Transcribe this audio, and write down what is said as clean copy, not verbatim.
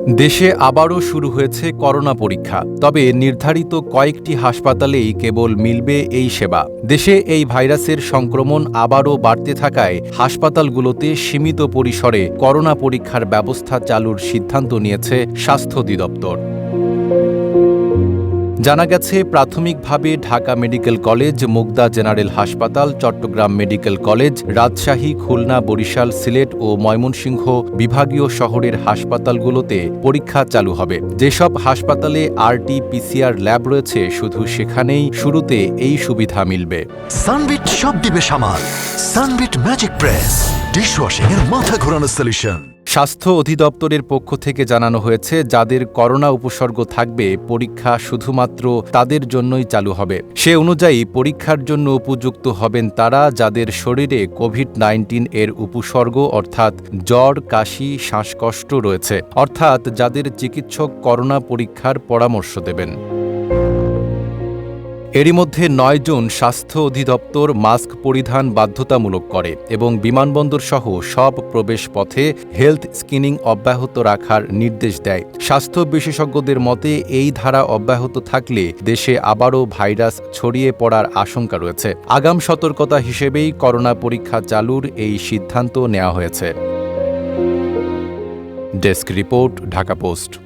দেশে আবারও শুরু হয়েছে করোনা পরীক্ষা, তবে নির্ধারিত কয়েকটি হাসপাতালেই কেবল মিলবে এই সেবা। দেশে এই ভাইরাসের সংক্রমণ আবারও বাড়তে থাকায় হাসপাতালগুলোতে সীমিত পরিসরে করোনা পরীক্ষার ব্যবস্থা চালুর সিদ্ধান্ত নিয়েছে স্বাস্থ্য অধিদপ্তর। জানা গেছে, প্রাথমিকভাবে Dhaka medical college, Mugda general হাসপাতাল, চট্টগ্রাম মেডিকেল কলেজ, রাজশাহী, খুলনা, বরিশাল, সিলেট ও ময়মনসিংহ বিভাগীয় শহরের হাসপাতালগুলোতে পরীক্ষা চালু হবে। যেসব হাসপাতালে RT-PCR ল্যাব রয়েছে, শুধু সেখানেই শুরুতে এই সুবিধা মিলবে। সানবিট সব দিবে সামাল। সানবিট ম্যাজিক প্রেস ডিশওয়াশিং এর মাথা ঘোরানো সলিউশন। স্বাস্থ্য অধিদপ্তরের পক্ষ থেকে জানানো হয়েছে, যাদের করোনা উপসর্গ থাকবে, পরীক্ষা শুধুমাত্র তাদের জন্যই চালু হবে। সে অনুযায়ী পরীক্ষার জন্য উপযুক্ত হবেন তারা, যাদের শরীরে কোভিড-19 এর উপসর্গ অর্থাৎ জ্বর, কাশি, শ্বাসকষ্ট রয়েছে, অর্থাৎ যাদের চিকিৎসক করোনা পরীক্ষার পরামর্শ দেবেন। এরই মধ্যে ৯ জুন স্বাস্থ্য অধিদপ্তর মাস্ক পরিধান বাধ্যতামূলক করে এবং বিমানবন্দরসহ সব প্রবেশ পথে হেলথ স্ক্রিনিং অব্যাহত রাখার নির্দেশ দেয়। স্বাস্থ্য বিশেষজ্ঞদের মতে, এই ধারা অব্যাহত থাকলে দেশে আবারও ভাইরাস ছড়িয়ে পড়ার আশঙ্কা রয়েছে। আগাম সতর্কতা হিসেবেই করোনা পরীক্ষা চালুর এই সিদ্ধান্ত নেওয়া হয়েছে। Desk report, Dhaka post.